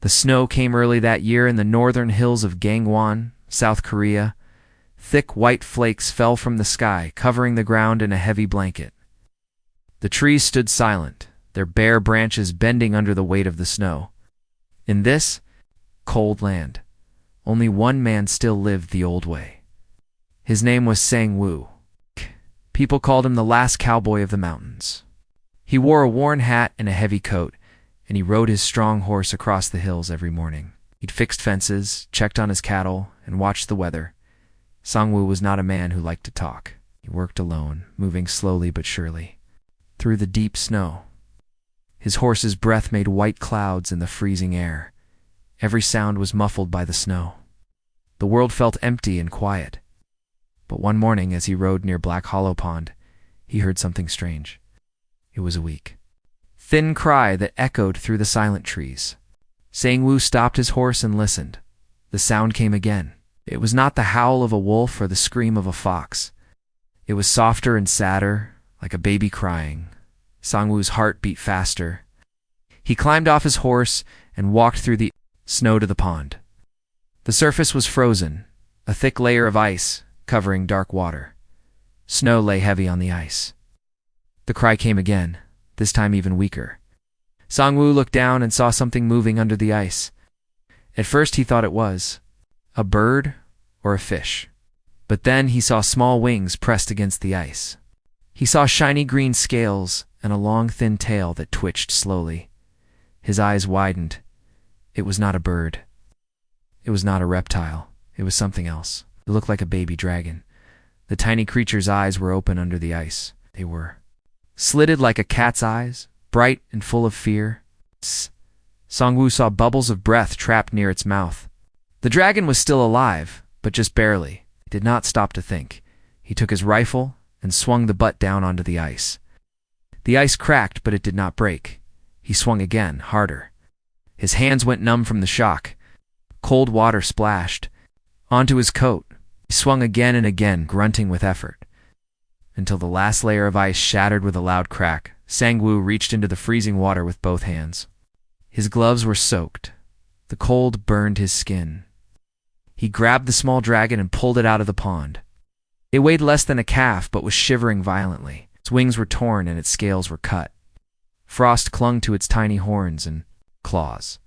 The snow came early that year in the northern hills of Gangwon, South Korea. Thick white flakes fell from the sky, covering the ground in a heavy blanket. The trees stood silent, their bare branches bending under the weight of the snow. In this cold land, only one man still lived the old way. His name was Sang-woo. People called him the last cowboy of the mountains. He wore a worn hat and a heavy coat, and he rode his strong horse across the hills every morning. He'd fixed fences, checked on his cattle, and watched the weather. Sang-woo was not a man who liked to talk. He worked alone, moving slowly but surely through the deep snow. His horse's breath made white clouds in the freezing air. Every sound was muffled by the snow. The world felt empty and quiet. But one morning, as he rode near Black Hollow Pond, he heard something strange. It was a weak, thin cry that echoed through the silent trees. Sang-woo stopped his horse and listened. The sound came again. It was not the howl of a wolf or the scream of a fox. It was softer and sadder, like a baby crying. Sang-woo's heart beat faster. He climbed off his horse and walked through the snow to the pond. The surface was frozen, a thick layer of ice covering dark water. Snow lay heavy on the ice. The cry came again, this time even weaker. Sang-woo looked down and saw something moving under the ice. At first he thought it was a bird or a fish. But then he saw small wings pressed against the ice. He saw shiny green scales and a long thin tail that twitched slowly. His eyes widened. It was not a bird. It was not a reptile. It was something else. It looked like a baby dragon. The tiny creature's eyes were open under the ice. They were slitted like a cat's eyes, bright and full of fear. Sang-woo saw bubbles of breath trapped near its mouth. The dragon was still alive, but just barely. He did not stop to think. He took his rifle and swung the butt down onto the ice. The ice cracked, but it did not break. He swung again, harder. His hands went numb from the shock. Cold water splashed onto his coat. He swung again and again, grunting with effort, until the last layer of ice shattered with a loud crack. Sang-woo reached into the freezing water with both hands. His gloves were soaked. The cold burned his skin. He grabbed the small dragon and pulled it out of the pond. It weighed less than a calf, but was shivering violently. Its wings were torn and its scales were cut. Frost clung to its tiny horns and claws.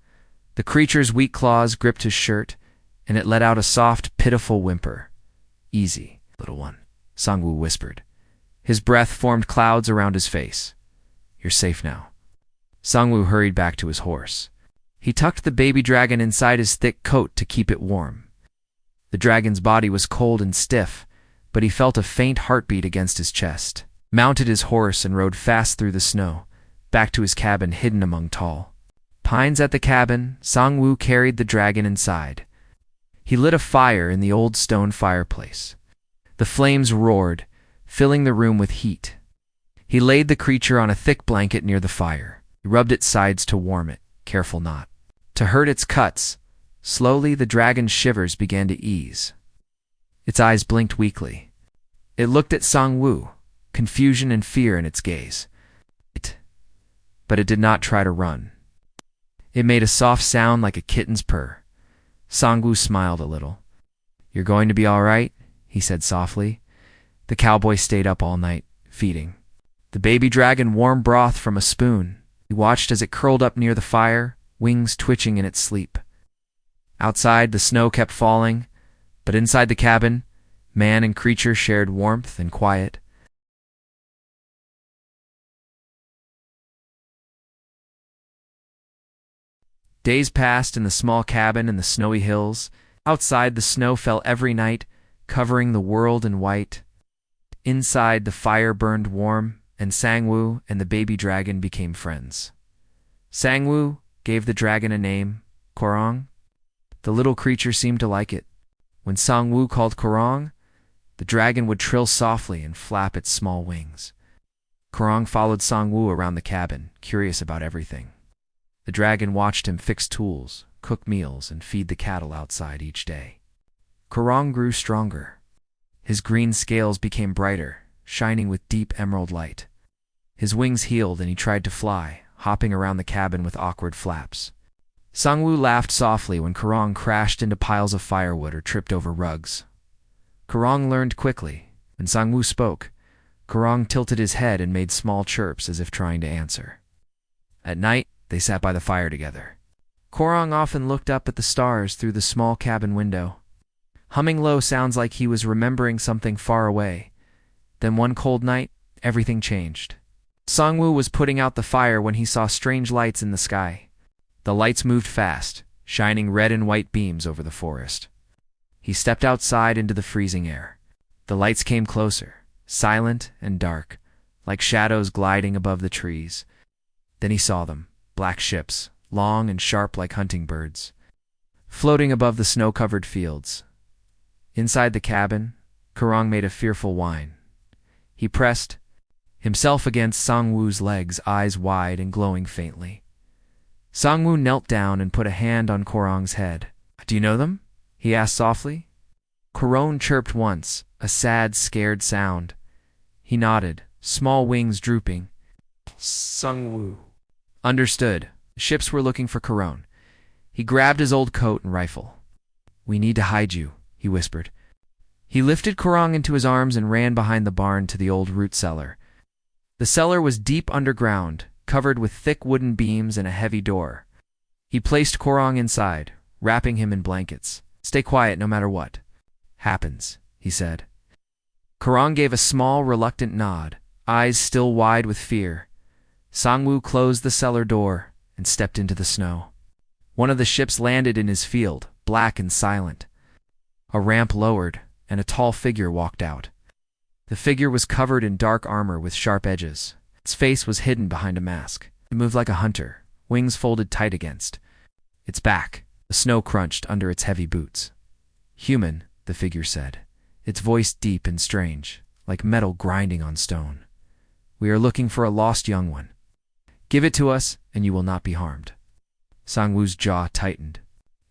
The creature's weak claws gripped his shirt, and it let out a soft, pitiful whimper. "Easy, little one," Sang-woo whispered. His breath formed clouds around his face. "You're safe now." Sang-woo hurried back to his horse. He tucked the baby dragon inside his thick coat to keep it warm. The dragon's body was cold and stiff, but he felt a faint heartbeat against his chest. Mounted his horse and rode fast through the snow, back to his cabin hidden among tall pines. At the cabin, Sang-woo carried the dragon inside. He lit a fire in the old stone fireplace. The flames roared, filling the room with heat. He laid the creature on a thick blanket near the fire. He rubbed its sides to warm it, careful not to hurt its cuts. Slowly, the dragon's shivers began to ease. Its eyes blinked weakly. It looked at Sang-woo, confusion and fear in its gaze. But it did not try to run. It made a soft sound like a kitten's purr. Sang-woo smiled a little. "You're going to be all right," he said softly. The cowboy stayed up all night, feeding the baby dragon warm broth from a spoon. He watched as it curled up near the fire, wings twitching in its sleep. Outside, the snow kept falling, but inside the cabin, man and creature shared warmth and quiet. Days passed in the small cabin in the snowy hills. Outside, the snow fell every night, covering the world in white. Inside, the fire burned warm, and Sang-woo and the baby dragon became friends. Sang-woo gave the dragon a name, Korong. The little creature seemed to like it. When Sang-woo called Korong, the dragon would trill softly and flap its small wings. Korong followed Sang-woo around the cabin, curious about everything. The dragon watched him fix tools, cook meals, and feed the cattle outside each day. Korong grew stronger. His green scales became brighter, shining with deep emerald light. His wings healed and he tried to fly, hopping around the cabin with awkward flaps. Sangwoo laughed softly when Kurong crashed into piles of firewood or tripped over rugs. Kurong learned quickly. When Sangwoo spoke, Kurong tilted his head and made small chirps as if trying to answer. At night, they sat by the fire together. Kurong often looked up at the stars through the small cabin window, humming low sounds like he was remembering something far away. Then one cold night, everything changed. Sangwoo was putting out the fire when he saw strange lights in the sky. The lights moved fast, shining red and white beams over the forest. He stepped outside into the freezing air. The lights came closer, silent and dark, like shadows gliding above the trees. Then he saw them, black ships, long and sharp like hunting birds, floating above the snow-covered fields. Inside the cabin, Kurong made a fearful whine. He pressed himself against Sangwoo's legs, eyes wide and glowing faintly. Sangwoo knelt down and put a hand on Kurong's head. "Do you know them?" he asked softly. Kurong chirped once, a sad, scared sound. He nodded, small wings drooping. "Sangwoo." Understood. The ships were looking for Kurong. He grabbed his old coat and rifle. "We need to hide you," he whispered. He lifted Kurong into his arms and ran behind the barn to the old root cellar. The cellar was deep underground, covered with thick wooden beams and a heavy door. He placed Kurong inside, wrapping him in blankets. "Stay quiet no matter what happens," he said. Kurong gave a small, reluctant nod, eyes still wide with fear. Sangwoo closed the cellar door and stepped into the snow. One of the ships landed in his field, black and silent. A ramp lowered, and a tall figure walked out. The figure was covered in dark armor with sharp edges. Its face was hidden behind a mask. It moved like a hunter, wings folded tight against its back. The snow crunched under its heavy boots. "Human," the figure said, its voice deep and strange, like metal grinding on stone. "We are looking for a lost young one. Give it to us, and you will not be harmed." Sangwoo's jaw tightened.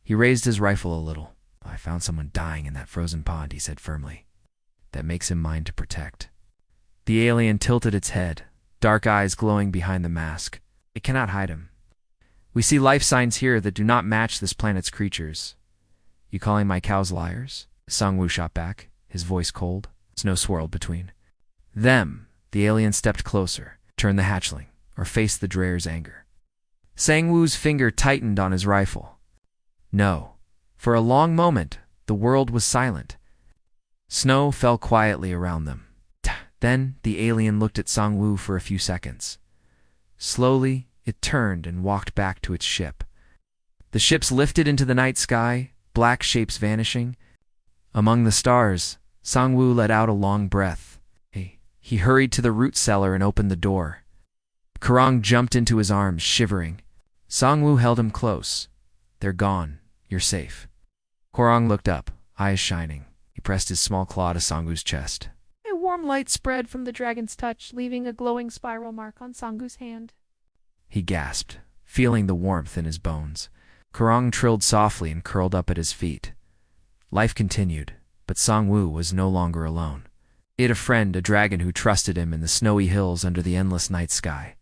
He raised his rifle a little. "I found someone dying in that frozen pond," he said firmly. "That makes him mine to protect." The alien tilted its head, dark eyes glowing behind the mask. "It cannot hide him. We see life signs here that do not match this planet's creatures." "You calling my cows liars?" Sangwoo shot back, his voice cold. Snow swirled between them. The alien stepped closer, turned the hatchling, or faced the Dreyer's anger. Sangwoo's finger tightened on his rifle. No. For a long moment, the world was silent. Snow fell quietly around them. Then the alien looked at Sangwoo for a few seconds. Slowly, it turned and walked back to its ship. The ships lifted into the night sky, black shapes vanishing. Among the stars, Sangwoo let out a long breath. He hurried to the root cellar and opened the door. Kurong jumped into his arms, shivering. Sangwoo held him close. "They're gone. You're safe." Kurong looked up, eyes shining. He pressed his small claw to Sangwoo's chest. A warm light spread from the dragon's touch, leaving a glowing spiral mark on Sangwoo's hand. He gasped, feeling the warmth in his bones. Kurong trilled softly and curled up at his feet. Life continued, but Sangwoo was no longer alone. He had a friend, a dragon who trusted him in the snowy hills under the endless night sky.